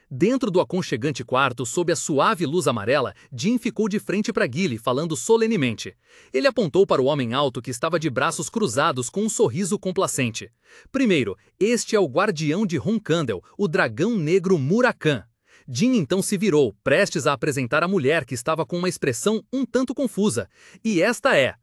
Dentro do aconchegante quarto, sob a suave luz amarela, Jim ficou de frente para Gilly, falando solenemente. Ele apontou para o homem alto que estava de braços cruzados com um sorriso complacente. Primeiro, este é o guardião de Hunkandel, o dragão negro Murakan. Jim então se virou, prestes a apresentar a mulher que estava com uma expressão um tanto confusa. E esta é...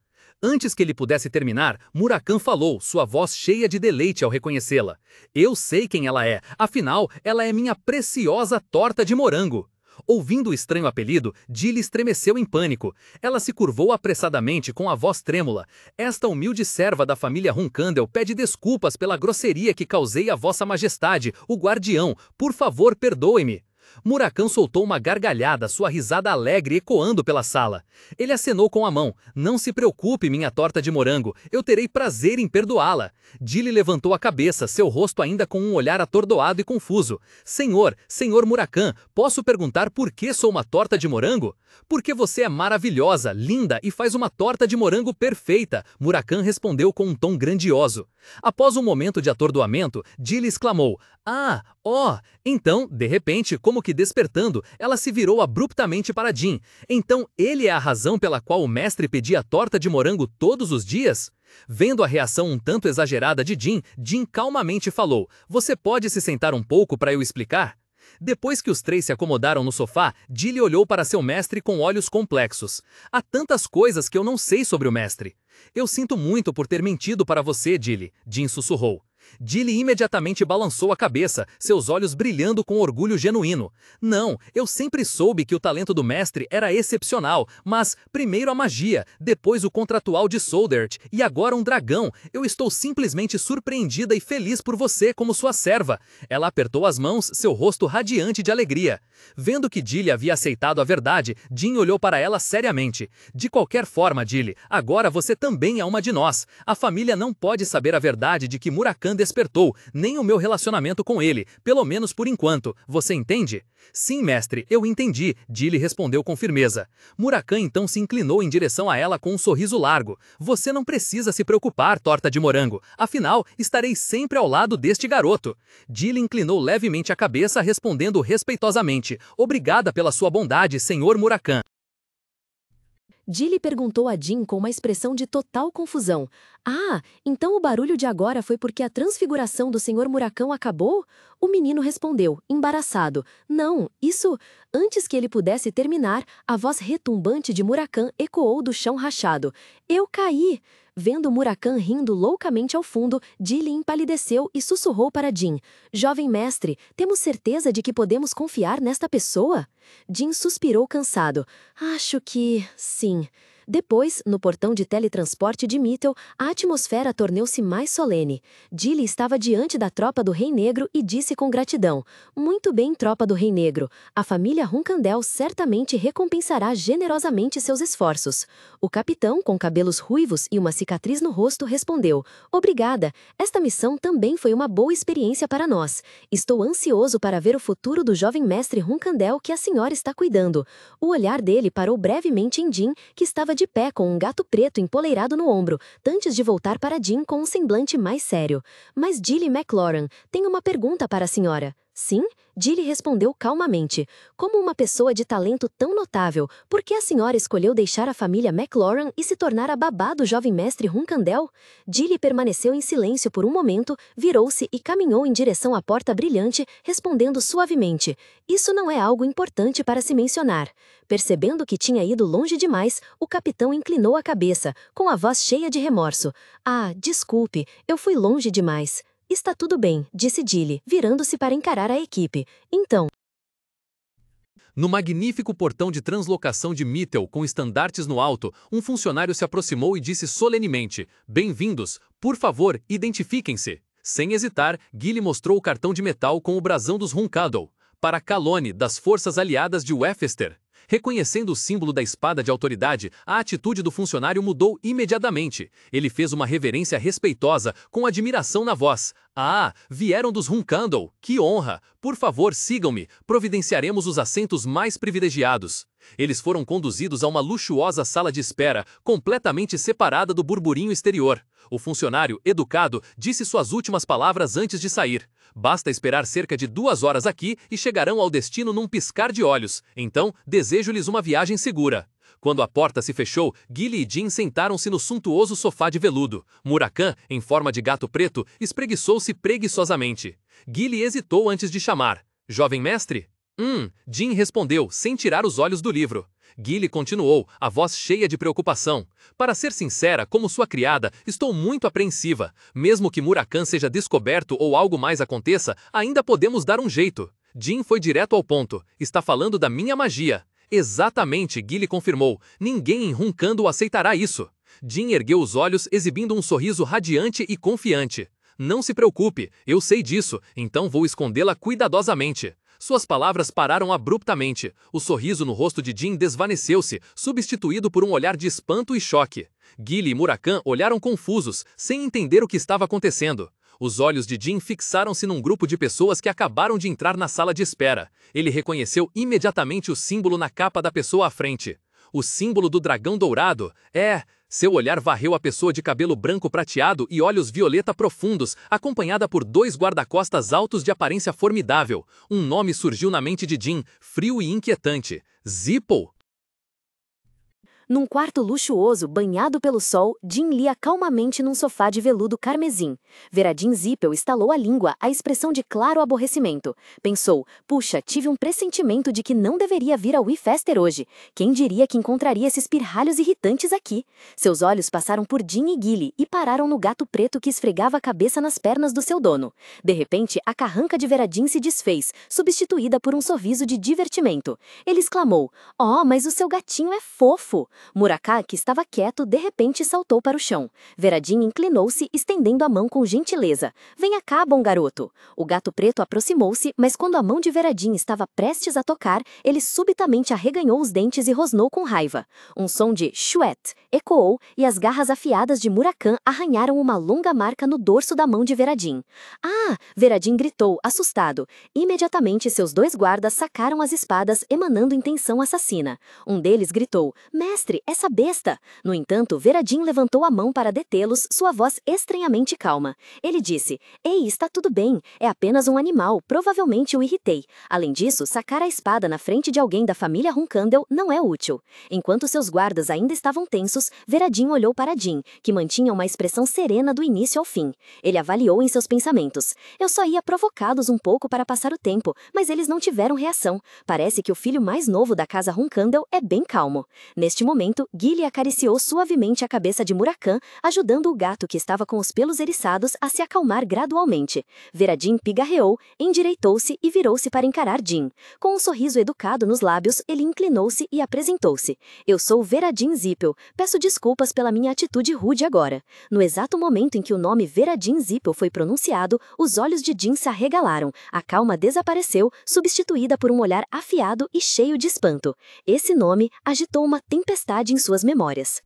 Antes que ele pudesse terminar, Murakan falou, sua voz cheia de deleite ao reconhecê-la. Eu sei quem ela é, afinal, ela é minha preciosa torta de morango. Ouvindo o estranho apelido, Gilly estremeceu em pânico. Ela se curvou apressadamente com a voz trêmula. Esta humilde serva da família Hunkandel pede desculpas pela grosseria que causei a vossa majestade, o guardião. Por favor, perdoe-me. Murakan soltou uma gargalhada, sua risada alegre ecoando pela sala. Ele acenou com a mão. Não se preocupe, minha torta de morango, eu terei prazer em perdoá-la. Gilly levantou a cabeça, seu rosto ainda com um olhar atordoado e confuso. Senhor Murakan, posso perguntar por que sou uma torta de morango? Porque você é maravilhosa, linda e faz uma torta de morango perfeita, Murakan respondeu com um tom grandioso. Após um momento de atordoamento, Gilly exclamou, então, de repente, como que despertando, ela se virou abruptamente para Jim. Então, ele é a razão pela qual o mestre pedia torta de morango todos os dias? Vendo a reação um tanto exagerada de Jim, Jim calmamente falou, você pode se sentar um pouco para eu explicar? Depois que os três se acomodaram no sofá, Gilly olhou para seu mestre com olhos complexos. Há tantas coisas que eu não sei sobre o mestre. Eu sinto muito por ter mentido para você, Gilly, Jim sussurrou. Gilly imediatamente balançou a cabeça, seus olhos brilhando com orgulho genuíno. Não, eu sempre soube que o talento do mestre era excepcional, mas primeiro a magia, depois o contratual de Soldert e agora um dragão. Eu estou simplesmente surpreendida e feliz por você como sua serva. Ela apertou as mãos, seu rosto radiante de alegria. Vendo que Gilly havia aceitado a verdade, Jim olhou para ela seriamente. De qualquer forma, Gilly, agora você também é uma de nós. A família não pode saber a verdade de que Murakan despertou, nem o meu relacionamento com ele, pelo menos por enquanto. Você entende? Sim, mestre, eu entendi, Gilly respondeu com firmeza. Murakan então se inclinou em direção a ela com um sorriso largo. Você não precisa se preocupar, torta de morango. Afinal, estarei sempre ao lado deste garoto. Gilly inclinou levemente a cabeça, respondendo respeitosamente. Obrigada pela sua bondade, senhor Murakan. Gilly perguntou a Jim com uma expressão de total confusão. Então o barulho de agora foi porque a transfiguração do Sr. Murakan acabou? O menino respondeu, embaraçado. Não, isso... Antes que ele pudesse terminar, a voz retumbante de Murakan ecoou do chão rachado. Eu caí! Vendo Murakan rindo loucamente ao fundo, Gilly empalideceu e sussurrou para Jim. Jovem mestre, temos certeza de que podemos confiar nesta pessoa? Jim suspirou cansado. Acho que... sim. Depois, no portão de teletransporte de Mittel, a atmosfera tornou-se mais solene. Gilly estava diante da tropa do Rei Negro e disse com gratidão. Muito bem, tropa do Rei Negro. A família Hunkandel certamente recompensará generosamente seus esforços. O capitão, com cabelos ruivos e uma cicatriz no rosto, respondeu. Obrigada. Esta missão também foi uma boa experiência para nós. Estou ansioso para ver o futuro do jovem mestre Hunkandel que a senhora está cuidando. O olhar dele parou brevemente em Jim, que estava de pé com um gato preto empoleirado no ombro, antes de voltar para Jim com um semblante mais sério. Mas Gilly McLaurin, tenho uma pergunta para a senhora. Sim? Gilly respondeu calmamente. Como uma pessoa de talento tão notável, por que a senhora escolheu deixar a família McLaurin e se tornar a babá do jovem mestre Hunkandel? Gilly permaneceu em silêncio por um momento, virou-se e caminhou em direção à porta brilhante, respondendo suavemente. Isso não é algo importante para se mencionar. Percebendo que tinha ido longe demais, o capitão inclinou a cabeça, com a voz cheia de remorso. Desculpe, eu fui longe demais. Está tudo bem, disse Gilly, virando-se para encarar a equipe. Então... No magnífico portão de translocação de Mittel, com estandartes no alto, um funcionário se aproximou e disse solenemente, Bem-vindos, por favor, identifiquem-se. Sem hesitar, Gilly mostrou o cartão de metal com o brasão dos Hunkandel, para Calone, das forças aliadas de Wefester. Reconhecendo o símbolo da espada de autoridade, a atitude do funcionário mudou imediatamente. Ele fez uma reverência respeitosa, com admiração na voz. Ah, vieram dos Huncandle, que honra! Por favor, sigam-me, providenciaremos os assentos mais privilegiados. Eles foram conduzidos a uma luxuosa sala de espera, completamente separada do burburinho exterior. O funcionário, educado, disse suas últimas palavras antes de sair. Basta esperar cerca de 2 horas aqui e chegarão ao destino num piscar de olhos. Então, desejo-lhes uma viagem segura. Quando a porta se fechou, Gilly e Jin sentaram-se no suntuoso sofá de veludo. Murakami, em forma de gato preto, espreguiçou-se preguiçosamente. Gilly hesitou antes de chamar. Jovem mestre? Jin respondeu, sem tirar os olhos do livro. Gilly continuou, a voz cheia de preocupação. Para ser sincera, como sua criada, estou muito apreensiva. Mesmo que Murakami seja descoberto ou algo mais aconteça, ainda podemos dar um jeito. Jin foi direto ao ponto. Está falando da minha magia. Exatamente, Gilly confirmou. Ninguém em Huncandle aceitará isso. Jin ergueu os olhos, exibindo um sorriso radiante e confiante. Não se preocupe, eu sei disso, então vou escondê-la cuidadosamente. Suas palavras pararam abruptamente. O sorriso no rosto de Jin desvaneceu-se, substituído por um olhar de espanto e choque. Gilly e Murakami olharam confusos, sem entender o que estava acontecendo. Os olhos de Jin fixaram-se num grupo de pessoas que acabaram de entrar na sala de espera. Ele reconheceu imediatamente o símbolo na capa da pessoa à frente. O símbolo do dragão dourado. Seu olhar varreu a pessoa de cabelo branco prateado e olhos violeta profundos, acompanhada por 2 guarda-costas altos de aparência formidável. Um nome surgiu na mente de Jin, frio e inquietante. Zippel! Num quarto luxuoso, banhado pelo sol, Jin lia calmamente num sofá de veludo carmesim. Veradin Zippel estalou a língua, a expressão de claro aborrecimento. Pensou, puxa, tive um pressentimento de que não deveria vir ao Wifester hoje. Quem diria que encontraria esses pirralhos irritantes aqui? Seus olhos passaram por Jin e Gilly e pararam no gato preto que esfregava a cabeça nas pernas do seu dono. De repente, a carranca de Veradin se desfez, substituída por um sorriso de divertimento. Ele exclamou, mas o seu gatinho é fofo! Murakami, que estava quieto, de repente saltou para o chão. Veradin inclinou-se, estendendo a mão com gentileza. Venha cá, bom garoto. O gato preto aproximou-se, mas quando a mão de Veradin estava prestes a tocar, ele subitamente arreganhou os dentes e rosnou com raiva. Um som de chuet ecoou e as garras afiadas de Murakami arranharam uma longa marca no dorso da mão de Veradin. Ah! Veradin gritou, assustado. Imediatamente seus 2 guardas sacaram as espadas, emanando intenção assassina. Um deles gritou, mestre, essa besta! No entanto, Veradin levantou a mão para detê-los, sua voz estranhamente calma. Ele disse, ei, está tudo bem, é apenas um animal, provavelmente o irritei. Além disso, sacar a espada na frente de alguém da família Huncandle não é útil. Enquanto seus guardas ainda estavam tensos, Veradin olhou para Jin, que mantinha uma expressão serena do início ao fim. Ele avaliou em seus pensamentos. Eu só ia provocá-los um pouco para passar o tempo, mas eles não tiveram reação. Parece que o filho mais novo da casa Huncandle é bem calmo. Neste momento, Gilly acariciou suavemente a cabeça de Murakami, ajudando o gato que estava com os pelos eriçados a se acalmar gradualmente. Veradin pigarreou, endireitou-se e virou-se para encarar Jin. Com um sorriso educado nos lábios, ele inclinou-se e apresentou-se. Eu sou Veradin Zippel. Peço desculpas pela minha atitude rude agora. No exato momento em que o nome Veradin Zippel foi pronunciado, os olhos de Jin se arregalaram. A calma desapareceu, substituída por um olhar afiado e cheio de espanto. Esse nome agitou uma tempestade em suas memórias.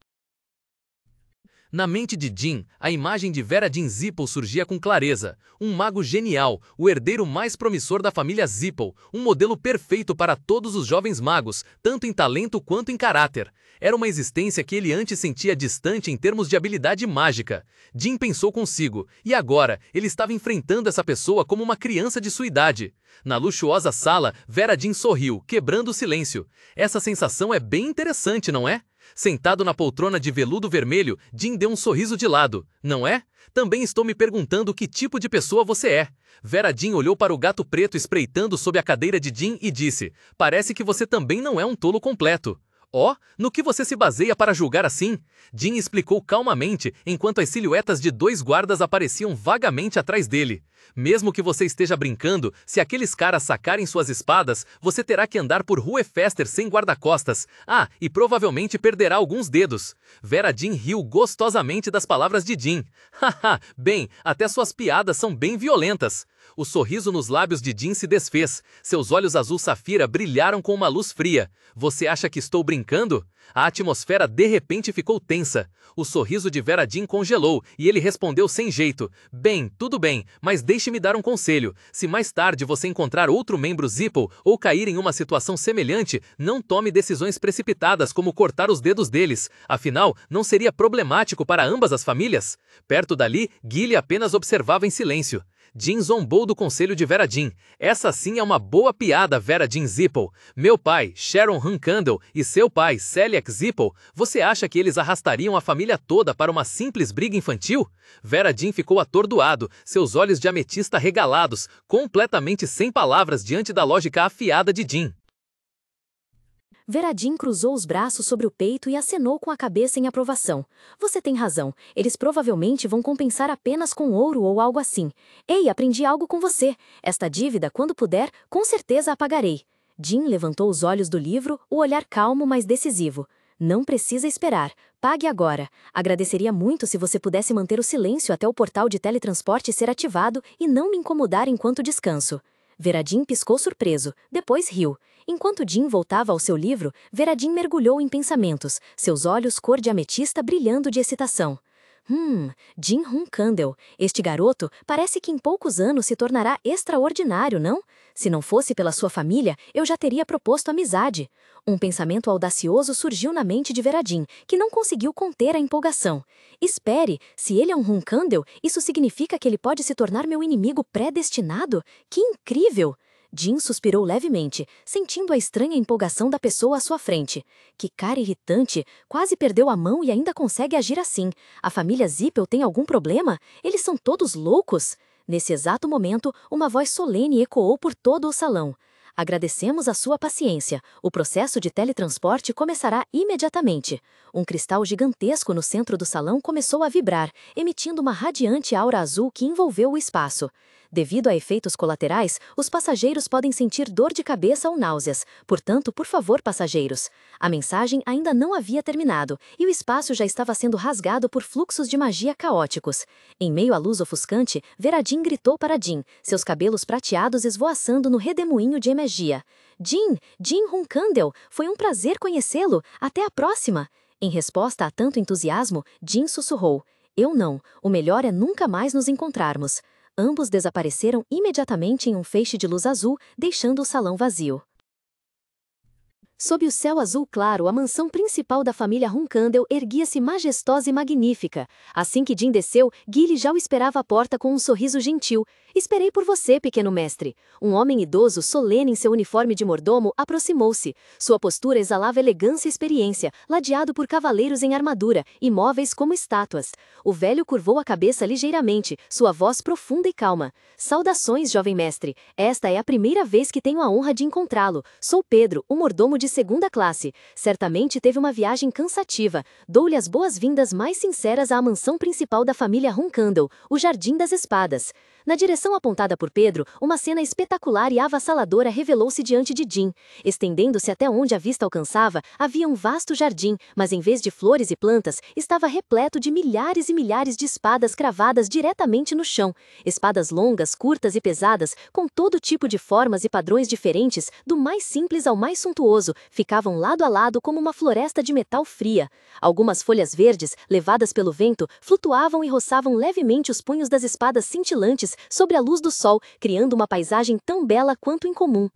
Na mente de Jin, a imagem de Veradin Zippel surgia com clareza. Um mago genial, o herdeiro mais promissor da família Zippel, um modelo perfeito para todos os jovens magos, tanto em talento quanto em caráter. Era uma existência que ele antes sentia distante em termos de habilidade mágica. Jin pensou consigo, e agora ele estava enfrentando essa pessoa como uma criança de sua idade. Na luxuosa sala, Veradin sorriu, quebrando o silêncio. Essa sensação é bem interessante, não é? Sentado na poltrona de veludo vermelho, Jin deu um sorriso de lado. Não é? Também estou me perguntando que tipo de pessoa você é. Veradin olhou para o gato preto espreitando sob a cadeira de Jin e disse, parece que você também não é um tolo completo. No que você se baseia para julgar assim? Jin explicou calmamente, enquanto as silhuetas de 2 guardas apareciam vagamente atrás dele. Mesmo que você esteja brincando, se aqueles caras sacarem suas espadas, você terá que andar por Wifester sem guarda-costas. E provavelmente perderá alguns dedos. Veradin riu gostosamente das palavras de Jin. Bem, até suas piadas são bem violentas. O sorriso nos lábios de Jin se desfez. Seus olhos azul safira brilharam com uma luz fria. Você acha que estou brincando brincando? A atmosfera de repente ficou tensa. O sorriso de Vera Jean congelou e ele respondeu sem jeito. Bem, tudo bem, mas deixe-me dar um conselho. Se mais tarde você encontrar outro membro Zippo ou cair em uma situação semelhante, não tome decisões precipitadas como cortar os dedos deles. Afinal, não seria problemático para ambas as famílias? Perto dali, Gilly apenas observava em silêncio. Jean zombou do conselho de Vera Jean. Essa sim é uma boa piada, Vera Jean Zippo. Meu pai, Sharon Hunkandel, e seu pai, Celiac Zippo, você acha que eles arrastariam a família toda para uma simples briga infantil? Vera Jean ficou atordoado, seus olhos de ametista regalados, completamente sem palavras diante da lógica afiada de Jean. Vera Jean cruzou os braços sobre o peito e acenou com a cabeça em aprovação. Você tem razão, eles provavelmente vão compensar apenas com ouro ou algo assim. Ei, aprendi algo com você. Esta dívida, quando puder, com certeza a pagarei. Jean levantou os olhos do livro, o olhar calmo, mas decisivo. Não precisa esperar. Pague agora. Agradeceria muito se você pudesse manter o silêncio até o portal de teletransporte ser ativado e não me incomodar enquanto descanso. Vera Jean piscou surpreso, depois riu. Enquanto Jean voltava ao seu livro, Vera Jean mergulhou em pensamentos, seus olhos cor de ametista brilhando de excitação. Jean Hunkandel, este garoto parece que em poucos anos se tornará extraordinário, não? Se não fosse pela sua família, eu já teria proposto amizade. Um pensamento audacioso surgiu na mente de Vera Jean, que não conseguiu conter a empolgação. Espere, se ele é um Hunkandel, isso significa que ele pode se tornar meu inimigo predestinado? Que incrível! Jean suspirou levemente, sentindo a estranha empolgação da pessoa à sua frente. Que cara irritante, quase perdeu a mão e ainda consegue agir assim. A família Zippel tem algum problema? Eles são todos loucos? Nesse exato momento, uma voz solene ecoou por todo o salão. Agradecemos a sua paciência. O processo de teletransporte começará imediatamente. Um cristal gigantesco no centro do salão começou a vibrar, emitindo uma radiante aura azul que envolveu o espaço. Devido a efeitos colaterais, os passageiros podem sentir dor de cabeça ou náuseas. Portanto, por favor, passageiros. A mensagem ainda não havia terminado, e o espaço já estava sendo rasgado por fluxos de magia caóticos. Em meio à luz ofuscante, Vera Jean gritou para Jean, seus cabelos prateados esvoaçando no redemoinho de energia. Jean Hunkandel, foi um prazer conhecê-lo. Até a próxima! Em resposta a tanto entusiasmo, Jean sussurrou. Eu não. O melhor é nunca mais nos encontrarmos. Ambos desapareceram imediatamente em um feixe de luz azul, deixando o salão vazio. Sob o céu azul claro, a mansão principal da família Hunkandel erguia-se majestosa e magnífica. Assim que Jean desceu, Gilly já o esperava à porta com um sorriso gentil. Esperei por você, pequeno mestre. Um homem idoso, solene em seu uniforme de mordomo, aproximou-se. Sua postura exalava elegância e experiência, ladeado por cavaleiros em armadura, imóveis como estátuas. O velho curvou a cabeça ligeiramente, sua voz profunda e calma. Saudações, jovem mestre. Esta é a primeira vez que tenho a honra de encontrá-lo. Sou Pedro, o mordomo de segunda classe. Certamente teve uma viagem cansativa. Dou-lhe as boas-vindas mais sinceras à mansão principal da família Hunkandel, o Jardim das Espadas. Na direção apontada por Pedro, uma cena espetacular e avassaladora revelou-se diante de Jean. Estendendo-se até onde a vista alcançava, havia um vasto jardim, mas em vez de flores e plantas, estava repleto de milhares e milhares de espadas cravadas diretamente no chão. Espadas longas, curtas e pesadas, com todo tipo de formas e padrões diferentes, do mais simples ao mais suntuoso, ficavam lado a lado como uma floresta de metal fria. Algumas folhas verdes, levadas pelo vento, flutuavam e roçavam levemente os punhos das espadas cintilantes sobre a luz do sol, criando uma paisagem tão bela quanto incomum.